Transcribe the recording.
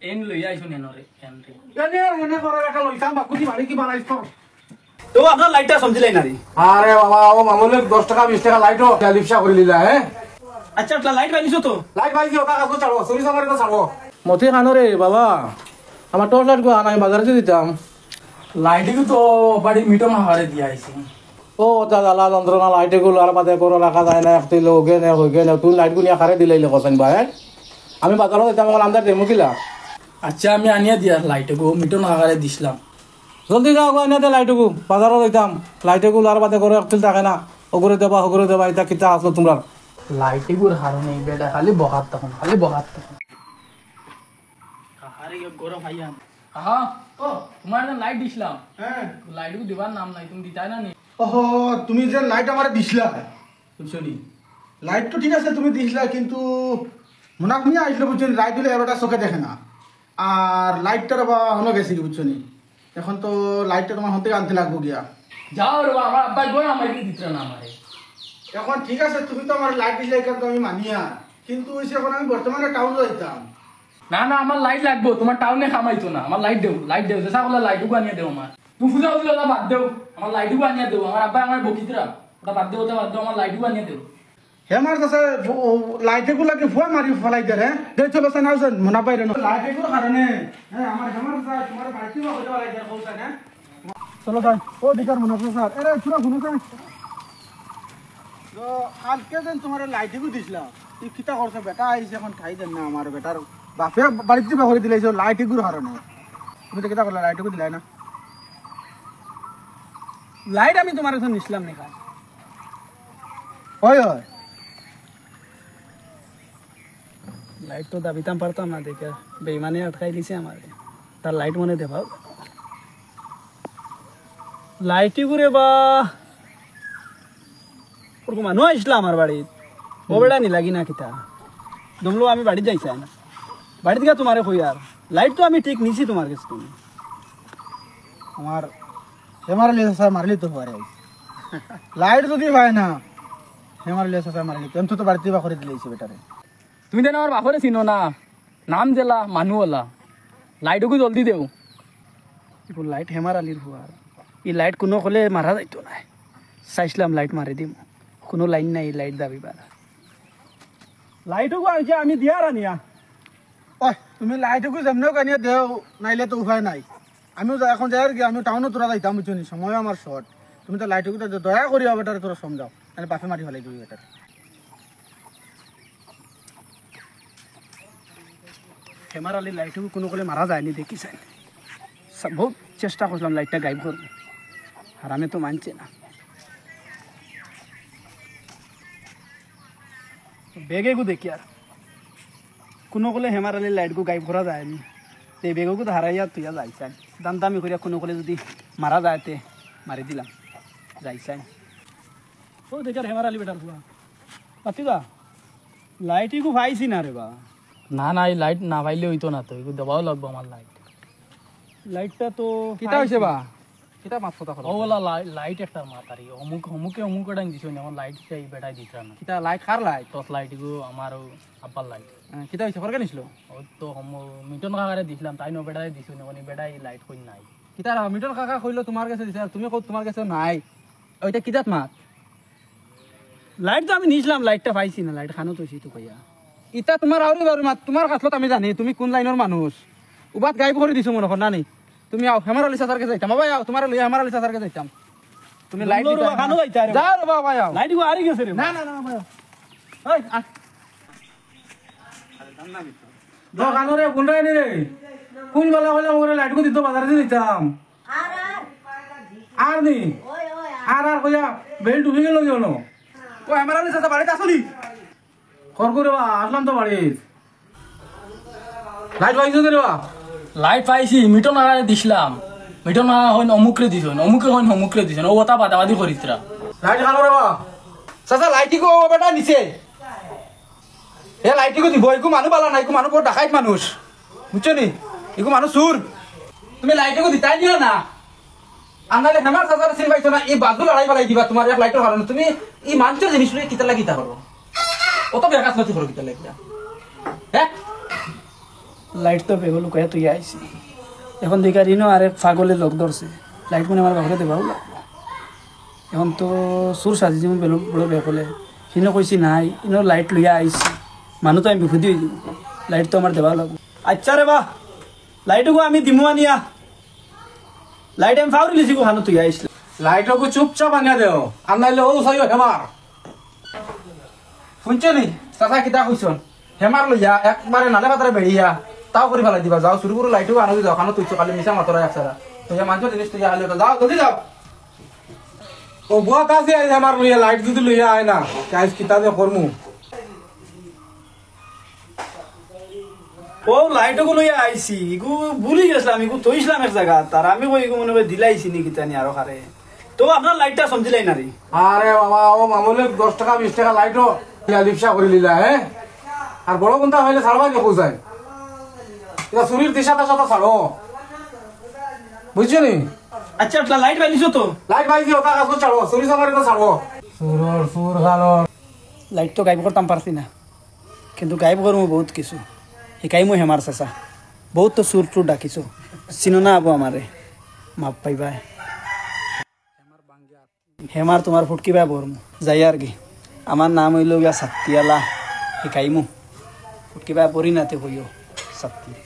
N লইয়া আইছো নেনরে এনরে এনে করে রাখা লইতাম বাকুতি মারি কি বানাইছ তো আপনার লাইটটা সমঝিলাই না রে। আরে বাবা ও মামুলে 10 টাকা 20 টাকা লাইটও লিপসা করে দিলা হ্যাঁ আচ্ছা আপনার লাইট বানিছো তো? লাইট ভাইছি ওটা কাজ ছাড়ো সরি সামারে তো ছাড়ো মতে কানরে বাবা আমার টর্চ লাইট গো আমি বাজারে দিতাম লাইটে তো বাড়ি মিটন হারে দিয়া আইছি। ও দাদা যন্ত্রণা লাইটে গুলো আর বাদে করে রাখা যায় না একটি লোকে নে হই গেল তুই লাইট গুলো আকারে দিলাইলে কোসেন ভাই আমি বাজারে দিতাম আমার আন্দার দেমু কিলা আচ্ছা আমি আনিয়া দিয়া লাইটে গো মিটন হারে দিছিলাম। জলদি যাও গো এনে দে লাইটগু বাজারে দিতাম লাইটগুলো আর বাদে করে একটি থাকে না ওগরে দেবা এটা কিতা আসলো তোমরা লাইটে গুর হারো নেই বেটা খালি বহাত তখন আরে গরম ভাইয়া আহা ও তোমার না লাইট দিছিলাম হ্যাঁ লাইট গু দিবার নাম নাই তুমি দিতাই না নি ওহো তুমি যে লাইট আমারে দিছিলা বুঝছনি লাইট তো ঠিক আছে তুমি দিছিলা কিন্তু মুনাফ নিয়ে আসলে বুঝছেন লাইট দিলে এবারটা চোখে দেখে না আর লাইটটার বা হলো গেছে কি বুঝছনি এখন তো লাইটটা তোমার হতে আনতে লাগবো গিয়া যাও রে বাবা আব্বা গো আমারে দিতরা না আমারে এখন ঠিক আছে তুমি তো আমার লাইট দিলে এখান তো আমি মানিয়া কিন্তু ওই এখন আমি বর্তমানে টাউন যাইতাম না না আমার লাইট লাগবো তোমার টাউনে খামাইতো না আমার লাইট দেও যেসা বলে লাইটুকু আনিয়ে দেও আমার তুমি ফুজা ফুজা ওটা বাদ দেও আমার লাইটুকু আনিয়ে দেও আমার আব্বা আমার বকিতরা ওটা বাদ দেও আমার লাইটুকু আনিয়ে দেও হেমার কাছে লাইটে গুলাকে ফুয়া মারি ফেলাই দে রে দেখ চলো সে নাও মনা পাই রে লাইটে গুলো কারণে হ্যাঁ আমার হেমার কাছে তোমার বাড়িতে বা হতে পারে কৌতা না চলো ভাই ও দিকার মনে আছে স্যার আরে পুরো শুনো স্যার তো কালকে দিন তোমার লাইটে গু দিছিলাম তুই কিতা করছ বেটা আইছে এখন খাই দেন না আমার বেটার বাপে বাড়িতে বা করে দিলাইছো লাইটে গুর হারনে তুমি তো কিতা করলা লাইটে গু দিলাই না লাইট আমি তোমার কাছে নিছিলাম না কাজ ওই ওই লাইট তো দাবিতাম পারতাম না দেখে বেইমানে আটকাই দিছে আমার তার লাইট মনে দেবা লাইটই করে বা ওরকম মানুষ আসলো আমার বাড়িত ও বেড়া নি লাগি না কিতা দমলো আমি বাড়ি যাইছাই না বাড়ি থেকে তোমারে কই আর লাইট তো আমি ঠিক নিছি তোমার কাছে তুমি আমার হেমার লিয়ে স্যার মারলি তো পারে লাইট যদি হয় না হেমার লিয়ে স্যার মারলি তো বাড়িতে বা করে দিলাইছে বেটারে তুমি দেন আমার বাপরে চিনো না নাম জেলা মানুওলা লাইটকু জলদি দেও লাইট হেমার আলির হুয়ার এই লাইট কোনো কলে মারা যাইতো না চাইছিলাম লাইট মারি দিম কোনো লাইন নাই লাইট দাবিবার লাইটকু আনছে আমি দিয়ার আনিয়া ওই তুমি লাইটকু যেমন কানিয়ে দেও নাইলে তো উপায় নাই আমিও এখন যাই কি আমি টাউনে তোরা যাইতাম বুঝছি সময় আমার শর্ট তুমি তো লাইটকু দয়া করিও বেটারে তোরা সমঝাও মানে বাপে মারি ফেলাই দিবি বেটারে হেমার আলির লাইটকু কোনো কলে মারা যায়নি দেখিছেন বহুত চেষ্টা করলাম লাইটটা গাইব করব আর আমি তো মানছে না বেগেগু দেখি আর কোনো কলে হেমার আলির লাইটকু গাইব করা যায়নি এই বেগকু তো হারাইয়া তুইয়া যাইছেন দাম দামি করিয়া কোনো কলে যদি মারা যায়তে মারি দিলাম যাইছেন ও দেখার হেমার আলি বেটার হুয়া পাতিবা লাইটকু পাইছি না রে বা না না এই লাইট না পাইলে হইতো না তো এগুলো দেওয়াও লাগবো আমার লাইট লাইটটা তো কিতা হইছে বা কিতা মাছ কথা ও বলা লাইট একটা মাতারি অমুক এটা দিছো না আমার লাইট চাই বেটাই দিছ না কিতা লাইট খার লাইট টস লাইট গো আমার আব্বার লাইট কিতা হইছে ফরকে নিছিল ও তো মিটন কাকারে দিছিলাম তাই নো বেটাই দিছো না মানে বেটাই লাইট কই নাই কিতা মিটর কাকা কইলো তোমার কাছে দিছে তুমি কও তোমার কাছে নাই ওইটা কিতাত মাছ লাইট তো আমি নিছিলাম লাইটটা পাইছি না লাইট খানো তৈছি তো কইয়া ইতা তোমার আউরি বারু মাত তোমার কাছলত আমি জানি তুমি কোন লাইনের মানুষ উবাত গাইব করে দিছো মনে কর নানি তুমি আও হেমার আলি সাসার কাছে যাইতাম বাবা আও তোমার লই হেমার আলি সাসার কাছে যাইতাম তুমি লাইট দিতা খানো যাইতা রে যাও রে বাবা আও লাইট গো আরি গেছে রে না না না বাবা ওই আ দোকানরে গুন্ডাই নি রে কোন বেলা হইলে মরে লাইট কো দিত বাজারে দিতাম আর নি আর কইয়া বেল ডুবে গেল কেন ও হেমার আলি সাসা বাড়িতে আসলি খর করে বা আসলাম তো বাড়ি লাইট পাইছো রে বা লাইট পাইছি মিটন কাকারে দিছিলাম মিটন কাকা হইন অমুকরে দিছ অমুকে হইন অমুকরে দিছ ও ওটা বাদাবাদি করিতরা লাইট খানো রে বা সাসা লাইটি কো বেটা নিছে এ লাইটি কো দিব ইকো মানু বালা নাই ইকো মানু বড় ডাকাইত মানুষ বুঝছো নি ইকো মানুষ সুর তুমি লাইটি কো দিতাই দিও না আন্দালে হেমার সাসার সিন পাইছো না এই বাজু লড়াই বালাই দিবা তোমার এক লাইটের কারণে তুমি এই মানচর জিনিস লই কিতা লাগিতা করো অত বেকাস নতি করো কিতা লাগিতা হ্যাঁ লাইট তো বেগল কয়ে তুই আইসি এখন দেখা রিনো আরে পাগলে লোক ধরছে লাইট মানে আমার বাপরে দেবাও লাগবো এখন তো সুর সাজি যেমন বেলো বড় বেকলে সিনো কইছি নাই ইনো লাইট লইয়া আইসি মানুষ তো আমি বিভূতি হয়ে যাব লাইট তো আমার দেওয়া লাগবো আচ্ছা রে বা লাইটকো আমি দিমু আনিয়া লাইট আমি ফাউরি লিছি হানো তুই আইসলে লাইটকো চুপচাপ আনিয়া দেও আর নাইলে ও চাইও হেমার শুনছো নি চাচা কিতা কইছন হেমার লইয়া একবারে নালে বাতারে বেড়িয়া তাও করে ফেলাই দিবা যাও শুরু করে লাইটকো আনো যাও খানো তুইছো খালি মিশা মাতরা একসারা তুই মানুষ জিনিস তুই আলে যাও জলদি যাও ও বুয়া কাছে আই আমার লইয়া লাইট যদি লইয়া আয় না কাজ কিতাবে করমু ও লাইটকো লইয়া আইসি ইগু ভুলি গেছিলাম ইগু তৈছিলাম এক জায়গা তার আমি কই ইগু মনে হয় দিলাইছি নি কিতানি আরো খারে তো আপনার লাইটটা সমঝিলাই না রে আরে বাবা ও মামুলে 10 টাকা 20 টাকা লাইটও লিপসা করে লিলা হ্যাঁ আর বড় কোনটা হইলে ছাড়বা কি কইছাই এটা শরীর দিশা তাশা ছাড়ো বুঝছো নি আচ্ছা আপনার লাইট বানিছো তো লাইট ভাই দিও কাগজ ছাড়ো শরীর সামারে তো ছাড়ো সুরর সুর গালো লাইট তো গাইব করতাম পারছি না কিন্তু গাইব করবো বহুত কিছু শিকাইমো হেমার চাচা বহুত তো সুর টুর ডাকিছো চিনো না আবো আমারে মাপ পাইবা হেমার তোমার ফুটকিবা বরমু যাই আর কি আমার নাম হইল গিয়া সাত্তিয়ালা শিকাইমু ফুটকিবা পরি নাতে হইও সাত্তি